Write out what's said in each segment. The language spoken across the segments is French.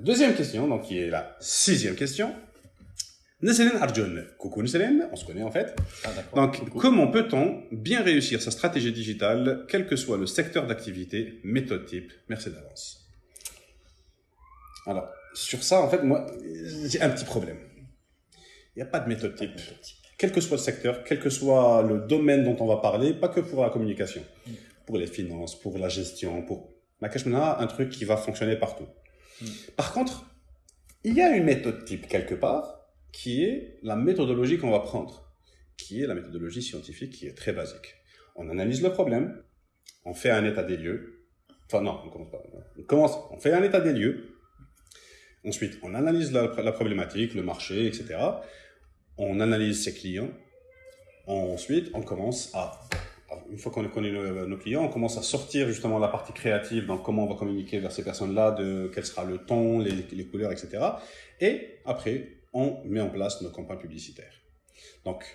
deuxième question, donc qui est la sixième question. Neselen Arjun. Coucou Neselen, on se connaît en fait. Donc, coucou. Comment peut-on bien réussir sa stratégie digitale, quel que soit le secteur d'activité, méthode type? Merci d'avance. Alors, sur ça, en fait, moi, j'ai un petit problème. Il n'y a pas de méthode type. Quel que soit le secteur, quel que soit le domaine dont on va parler, pas que pour la communication, pour les finances, pour la gestion, pour ma cachemena, un truc qui va fonctionner partout. Par contre, il y a une méthode type quelque part, qui est la méthodologie qu'on va prendre, qui est la méthodologie scientifique qui est très basique. On analyse le problème, on fait un état des lieux. Enfin non, on commence pas. On fait un état des lieux. Ensuite, on analyse la problématique, le marché, etc. On analyse ses clients. Ensuite, on commence une fois qu'on connaît nos clients, on commence à sortir justement la partie créative, donc comment on va communiquer vers ces personnes-là, quel sera le ton, les couleurs, etc. Et après, on met en place nos campagnes publicitaires. Donc,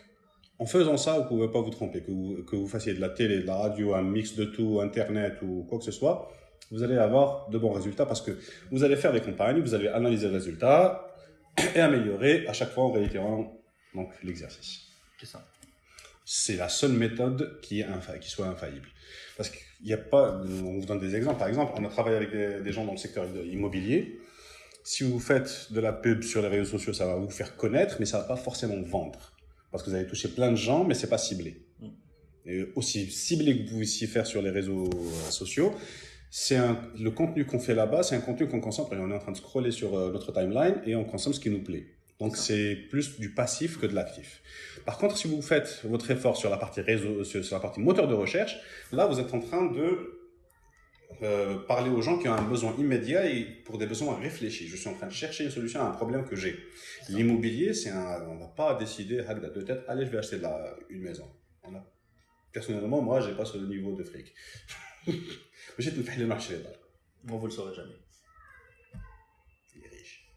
en faisant ça, vous ne pouvez pas vous tromper. Que vous fassiez de la télé, de la radio, un mix de tout, Internet ou quoi que ce soit, vous allez avoir de bons résultats parce que vous allez faire des campagnes, vous allez analyser les résultats et améliorer à chaque fois en réitérant donc, l'exercice. C'est ça. C'est la seule méthode qui soit infaillible. Parce qu'il n'y a pas, on vous donne des exemples. Par exemple, on a travaillé avec des gens dans le secteur immobilier. Si vous faites de la pub sur les réseaux sociaux, ça va vous faire connaître, mais ça ne va pas forcément vendre. Parce que vous allez toucher plein de gens, mais ce n'est pas ciblé. Et aussi ciblé que vous puissiez faire sur les réseaux sociaux, le contenu qu'on fait là-bas, c'est un contenu qu'on consomme. On est en train de scroller sur notre timeline et on consomme ce qui nous plaît. Donc, c'est plus du passif que de l'actif. Par contre, si vous faites votre effort sur la partie réseau, sur la partie moteur de recherche, là, vous êtes en train de parler aux gens qui ont un besoin immédiat et pour des besoins réfléchis. Je suis en train de chercher une solution à un problème que j'ai. L'immobilier, on ne va pas décider, de tête, allez, je vais acheter une maison. Personnellement, moi, je n'ai pas ce niveau de fric. Mais j'ai tout fait le marché là. Moi, vous ne le saurez jamais. Il est riche.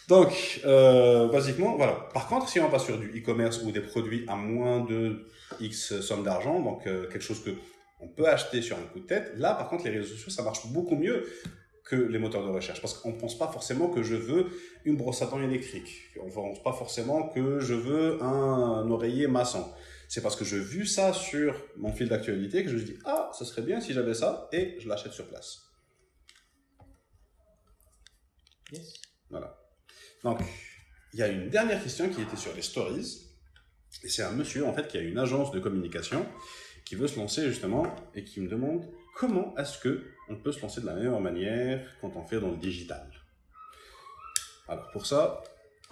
Donc, basiquement, voilà. Par contre, si on va sur du e-commerce ou des produits à moins de X somme d'argent, donc quelque chose qu'on peut acheter sur un coup de tête, là, par contre, les réseaux sociaux, ça marche beaucoup mieux que les moteurs de recherche. Parce qu'on ne pense pas forcément que je veux une brosse à dents électrique. On ne pense pas forcément que je veux un oreiller maçon. C'est parce que j'ai vu ça sur mon fil d'actualité que je me dis « Ah, ça serait bien si j'avais ça » et je l'achète sur place. Yes. Voilà. Donc, il y a une dernière question qui était sur les stories. Et c'est un monsieur, en fait, qui a une agence de communication qui veut se lancer, justement, et qui me demande comment est-ce qu'on peut se lancer de la meilleure manière quand on fait dans le digital. Alors, pour ça,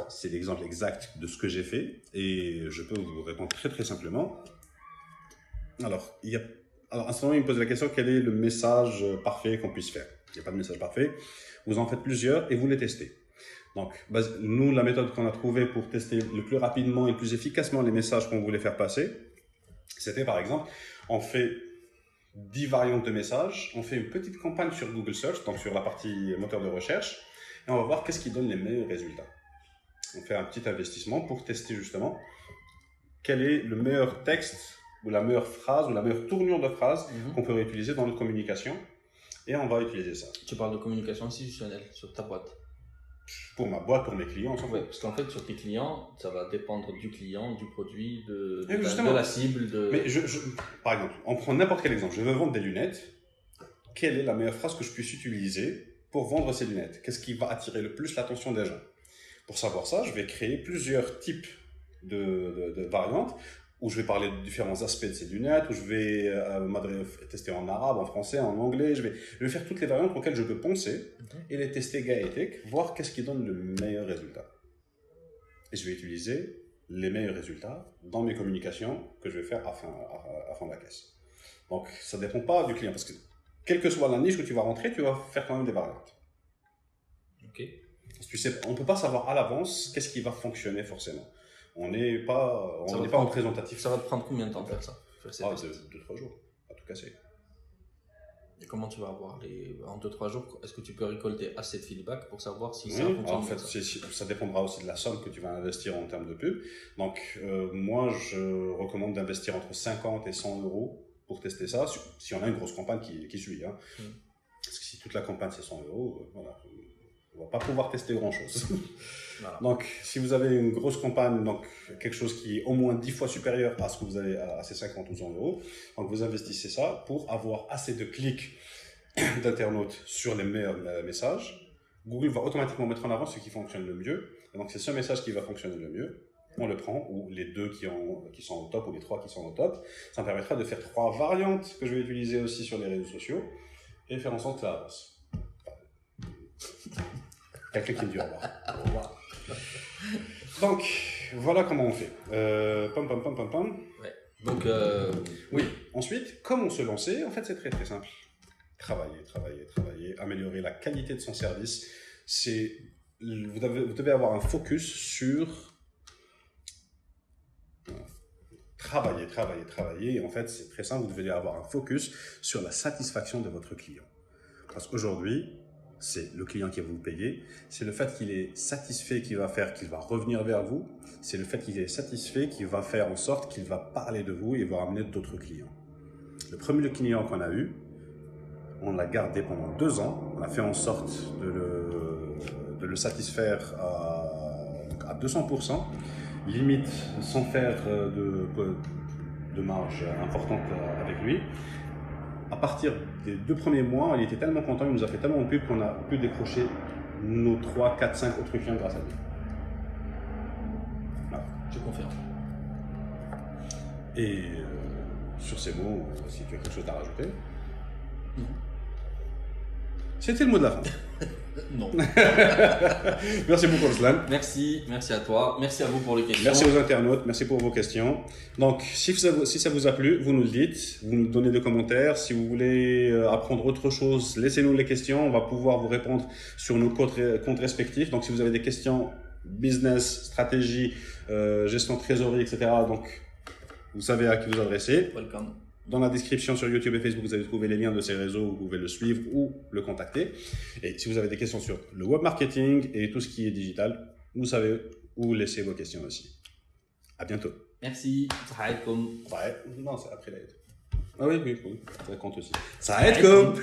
c'est l'exemple exact de ce que j'ai fait et je peux vous répondre très, très simplement. Alors, à ce moment, il me pose la question, quel est le message parfait qu'on puisse faire? Il n'y a pas de message parfait. Vous en faites plusieurs et vous les testez. Donc, nous, la méthode qu'on a trouvée pour tester le plus rapidement et le plus efficacement les messages qu'on voulait faire passer, c'était par exemple, on fait 10 variantes de messages, on fait une petite campagne sur Google Search, donc sur la partie moteur de recherche, et on va voir qu'est-ce qui donne les meilleurs résultats. On fait un petit investissement pour tester justement quel est le meilleur texte ou la meilleure phrase ou la meilleure tournure de phrase qu'on peut réutiliser dans notre communication, et on va utiliser ça. Tu parles de communication institutionnelle sur ta boîte. Pour ma boîte, pour mes clients. Oui, parce qu'en fait, sur tes clients, ça va dépendre du client, du produit, de la cible. Mais par exemple, on prend n'importe quel exemple. Je veux vendre des lunettes. Quelle est la meilleure phrase que je puisse utiliser pour vendre ces lunettes? Qu'est-ce qui va attirer le plus l'attention des gens? Pour savoir ça, je vais créer plusieurs types de variantes où je vais parler de différents aspects de ces lunettes, où je vais tester en arabe, en français, en anglais. Je vais faire toutes les variantes auxquelles je peux penser et les tester gaétique, voir qu'est-ce qui donne le meilleur résultat. Et je vais utiliser les meilleurs résultats dans mes communications que je vais faire à fond de la caisse. Donc, ça ne dépend pas du client, parce que quelle que soit la niche que tu vas rentrer, tu vas faire quand même des variantes. Ok. On ne peut pas savoir à l'avance qu'est-ce qui va fonctionner forcément. On n'est pas représentatif. Ça va te prendre combien de temps de faire ça? 2-3 jours, à tout casser. Et comment tu vas avoir en 2-3 jours, est-ce que tu peux récolter assez de feedback pour savoir si ça fonctionne? En fait, ça dépendra aussi de la somme que tu vas investir en termes de pub. Donc, moi, je recommande d'investir entre 50 et 100 euros pour tester ça, si on a une grosse campagne qui suit. Hein. Parce que si toute la campagne c'est 100 €, voilà, on ne va pas pouvoir tester grand-chose. Voilà. Donc, si vous avez une grosse campagne, donc quelque chose qui est au moins 10 fois supérieur à ce que vous avez à ces 50 ou 100 €, donc vous investissez ça pour avoir assez de clics d'internautes sur les meilleurs messages. Google va automatiquement mettre en avant ce qui fonctionne le mieux. Et donc, c'est ce message qui va fonctionner le mieux. On le prend, ou les deux qui sont au top, ou les trois qui sont au top. Ça me permettra de faire 3 variantes que je vais utiliser aussi sur les réseaux sociaux et faire en sorte que ça avance. Quelqu'un qui me dit au revoir. Au revoir. Donc, voilà comment on fait. Ouais. Donc, oui. Ensuite, comment se lancer? En fait, c'est très très simple. Travailler, améliorer la qualité de son service. Vous devez avoir un focus sur travailler. Et en fait, c'est très simple. Vous devez avoir un focus sur la satisfaction de votre client. Parce qu'aujourd'hui, c'est le client qui va vous payer. C'est le fait qu'il est satisfait qui va faire qu'il va revenir vers vous. C'est le fait qu'il est satisfait qui va faire en sorte qu'il va parler de vous et va ramener d'autres clients. Le premier client qu'on a eu, on l'a gardé pendant 2 ans. On a fait en sorte de le satisfaire à 200%, limite sans faire de marge importante avec lui. À partir des 2 premiers mois, il était tellement content, il nous a fait tellement de pub qu'on a pu décrocher nos 3, 4, 5 autres clients grâce à lui. Voilà. Je confirme. Et sur ces mots, si tu as quelque chose à rajouter. C'était le mot de la fin. Non. Merci beaucoup, Ruslan. Merci à toi. Merci à vous pour les questions. Merci aux internautes, merci pour vos questions. Donc, si ça vous a plu, vous nous le dites, vous nous donnez des commentaires. Si vous voulez apprendre autre chose, laissez-nous les questions. On va pouvoir vous répondre sur nos comptes respectifs. Donc, si vous avez des questions business, stratégie, gestion de trésorerie, etc., donc, vous savez à qui vous adresser. Welcome. Dans la description sur YouTube et Facebook, vous allez trouver les liens de ces réseaux, vous pouvez le suivre ou le contacter. Et si vous avez des questions sur le web marketing et tout ce qui est digital, vous savez où laisser vos questions aussi. À bientôt. Merci. Ouais, non, c'est après l'aide. Ah oui, ça compte aussi. Ça aide comme.